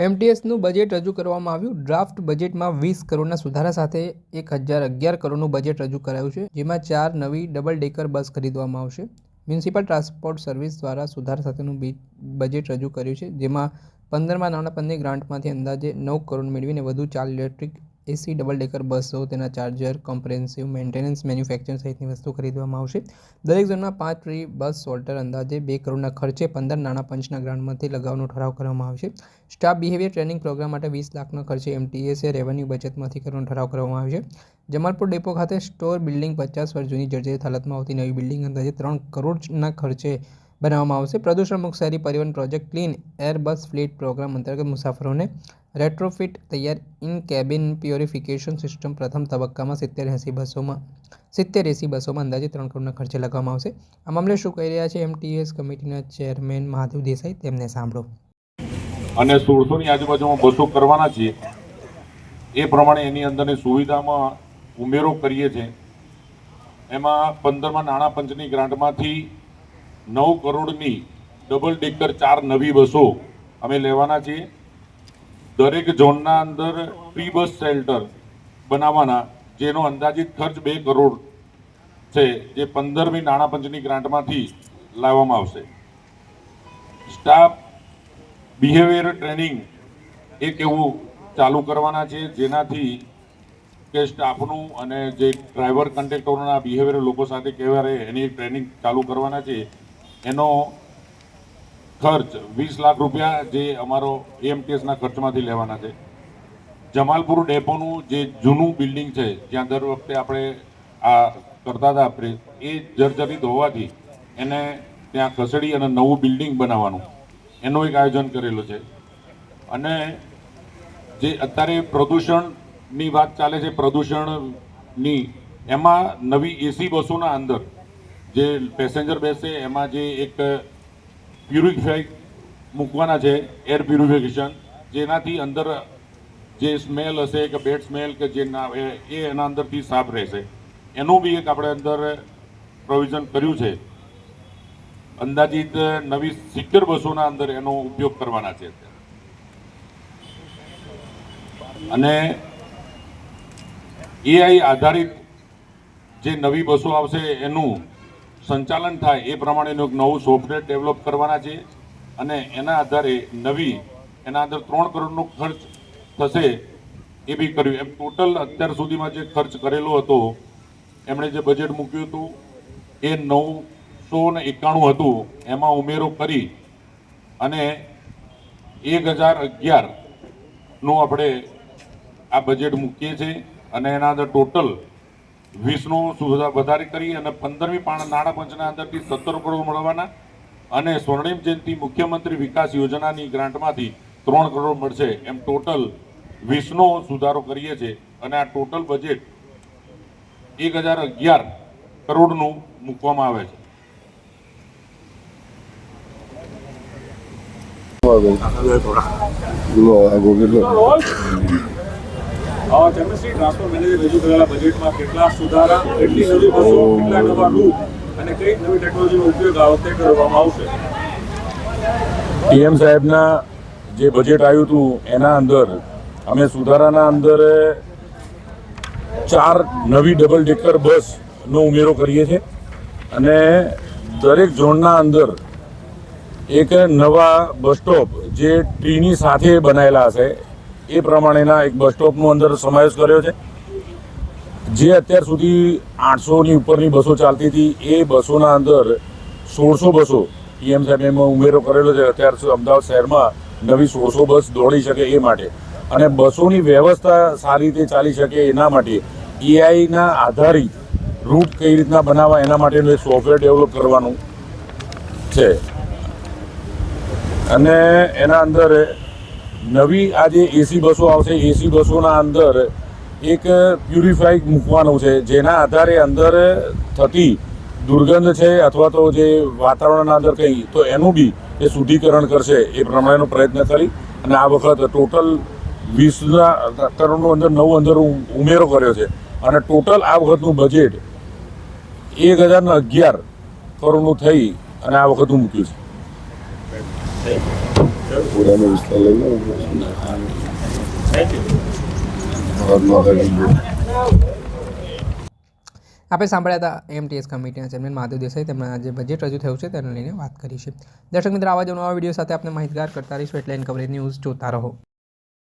એમટીએસનું budget રજૂ કરવામાં આવ્યું। ડ્રાફ્ટ બજેટમાં 20 કરોડના સુધારા સાથે 1011 કરોડનું બજેટ રજૂ કરાયું છે, જેમાં 4 નવી ડબલ ડેકર બસ ખરીદવામાં આવશે। મ્યુનિસિપલ ટ્રાન્સપોર્ટ સર્વિસ દ્વારા સુધારા સાથેનું બજેટ રજૂ કર્યું છે, જેમાં 15મા નાણાં પંચની ગ્રાન્ટમાંથી અંદાજે 9 કરોડ મેળવીને વધુ 4 ઇલેક્ટ્રિક એસી ડબલ ડેકર બસો, તેના ચાર્જર, કોમ્પ્રેહેન્સિવ મેન્ટેનન્સ, મેન્યુફેક્ચરિંગ સહિતની વસ્તુ ખરીદવામાં આવશે। દરેક ઝોનમાં 5 ફ્રી બસ શોલ્ટર અંદાજે 2 કરોડના ખર્ચે 15 નાણાં પંચના ગ્રાન્ટમાંથી લગાવવાનો ઠરાવ કરવામાં આવશે। સ્ટાફ બિહેવિયર ટ્રેનિંગ પ્રોગ્રામ માટે 20 લાખના ખર્ચે એમટીએસે રેવન્યુ બચતમાંથી કરવાનો ઠરાવ કરવામાં આવ્યો છે। જમાલપુર ડેપો ખાતે સ્ટોર બિલ્ડિંગ 50 વર્ષ જૂની જર્જરિત હાલતમાં આવતી નવી બિલ્ડિંગ અંદાજે 3 કરોડના ખર્ચે બનાવવામાં આવશે। પ્રદૂષણ મુક્ત શહેરી પરિવહન પ્રોજેક્ટ ક્લીન એર બસ ફ્લીટ પ્રોગ્રામ અંતર્ગત મુસાફરોને રેટ્રોફિટ તૈયાર ઇન કેબિન પ્યોરિફિકેશન સિસ્ટમ પ્રથમ તબક્કામાં 70 એસી બસોમાં અંદાજે 3 કરોડના ખર્ચે લગાવવામાં આવશે। આ મામલે શું કહી રહ્યા છે એમટીએસ કમિટીના ચેરમેન મહાદેવ દેસાઈ, તેમને સાંભળો। અને 1600ની આજુબાજુમાં બસો કરવાના છીએ, એ પ્રમાણે એની અંદરની સુવિધામાં ઉમેરો કરીએ છીએ। એમાં 15મા નાણાં પંચની ગ્રાન્ટમાંથી 9 કરોડની ડબલ ડેકર 4 નવી બસો અમે લેવાના છીએ। દરેક ઝોનના અંદર પ્રી બસ શેલ્ટર બનાવવાના, જેનો અંદાજિત ખર્ચ 2 કરોડ છે, જે 15મી નાણાં પંચની ગ્રાન્ટમાંથી લાવવામાં આવશે। સ્ટાફ બિહેવિયર ટ્રેનિંગ એક એવું ચાલુ કરવાના છે, જેનાથી કે સ્ટાફનું અને જે ડ્રાઈવર કંડક્ટરોના બિહેવિયર લોકો સાથે કેવા રહે એની ટ્રેનિંગ ચાલુ કરવાના છે। એનો ખર્ચ 20 લાખ રૂપિયા જે અમારો એએમટીએસના ખર્ચમાંથી લેવાના છે। જમાલપુર ડેપોનું જે જૂનું બિલ્ડિંગ છે, જ્યાં દર વખતે આપણે આ કરતા હતા, એ જર્જરિત હોવાથી એને ત્યાં ખસેડી અને નવું બિલ્ડિંગ બનાવવાનું એનું એક આયોજન કરેલું છે। અને જે અત્યારે પ્રદૂષણની વાત ચાલે છે, પ્રદૂષણની એમાં નવી એસી બસોના અંદર જે પેસેન્જર બેસે એમાં જે એક પ્યુરિફાઈ મૂકવાના છે, એર પ્યુરિફિકેશન, જેનાથી અંદર જે સ્મેલ હશે કે બેડ સ્મેલ કે જે ના એ એના અંદરથી સાફ રહેશે। એનું બી એક આપણે અંદર પ્રોવિઝન કર્યું છે। અંદાજિત નવી 70 બસોના અંદર એનો ઉપયોગ કરવાના છે। અને એઆઈ આધારિત જે નવી બસો આવશે એનું સંચાલન થાય એ પ્રમાણેનું એક નવું સોફ્ટવેર ડેવલપ કરવાના છે। અને એના આધારે એના અંદર 3 કરોડનો ખર્ચ થશે એ બી કર્યું। એમ ટોટલ અત્યાર સુધીમાં જે ખર્ચ કરેલો હતો, એમણે જે બજેટ મૂક્યું હતું એ 991 હતું, એમાં ઉમેરો કરી અને 1011નું આપણે આ બજેટ મૂકીએ છીએ। અને એના અંદર ટોટલ 20નું વધારે કરી અને 15મી નાણાં પંચના અંદરથી 17 કરોડ મળવાના અને સ્વર્ણિમ જયંતિ મુખ્યમંત્રી વિકાસ યોજનાની ગ્રાન્ટમાંથી 3 કરોડ મળશે। એમ ટોટલ 20નો સુધારો કરીએ છીએ અને આ ટોટલ બજેટ 1011 કરોડનું મૂકવામાં આવે છે। ચંદ્રશ્રી, ટ્રાન્સપોર્ટ મેનેજર રજૂ કરેલા બજેટમાં કેટલા સુધારા, કેટલી નવી બસો, કેટલા નવા રૂટ અને કઈ નવી ટેકનોલોજીનો ઉપયોગ આ વખતે કરવામાં આવશે? પીએમ સાહેબના જે બજેટ આવ્યું હતું એના અંદર અમે સુધારાના અંદર 4 નવી ડબલ ડેકર બસનો ઉમેરો કરીએ છીએ અને દરેક ઝોનના અંદર એક નવા બસ સ્ટોપ જે ટ્રીની સાથે બનાવેલા હશે એ પ્રમાણેના એક બસ સ્ટોપનો અંદર સમાવેશ કર્યો છે। જે અત્યાર સુધી 800ની ઉપરની બસો ચાલતી હતી, એ બસોના અંદર 1600 બસો પીએમ સાહેબ એમાં ઉમેરો કરેલો છે। અત્યારે અમદાવાદ શહેરમાં નવી 1600 બસ દોડી શકે એ માટે અને બસોની વ્યવસ્થા સારી રીતે ચાલી શકે એના માટે એઆઈના આધારિત રૂટ કઈ રીતના બનાવવા એના માટેનું એક સોફ્ટવેર ડેવલપ કરવાનું છે। અને એના અંદર નવી આ જે એસી બસો આવશે, એસી બસોના અંદર એક પ્યુરિફાઈ મૂકવાનું છે, જેના આધારે અંદર થતી દુર્ગંધ છે અથવા તો જે વાતાવરણના અંદર કંઈ તો એનું બી એ શુદ્ધિકરણ કરશે એ પ્રમાણેનો પ્રયત્ન કરી અને આ વખત ટોટલ 20 કરોડનું અંદર નવું ઉમેરો કર્યો છે અને ટોટલ આ વખતનું બજેટ 1011 કરોડનું થઈ અને આ વખતનું મૂક્યું છે। પુરાનો વિસ્તાર લઈ લો થેન્ક યુ. ભારત માતા કી જય. આપણે સાંભળ્યા હતા એમટીએસ કમિટીના ચેરમેન માધવ દેસાઈ. તેમના જે બજેટ રજૂ થયું છે તેને લઈને વાત કરી છે. દર્શક મિત્રો, આવા જ નવા વિડીયો સાથે આપણે માહિતગાર કરતા રહીશું. એટલે કવરેજ ન્યૂઝ જોતા રહો.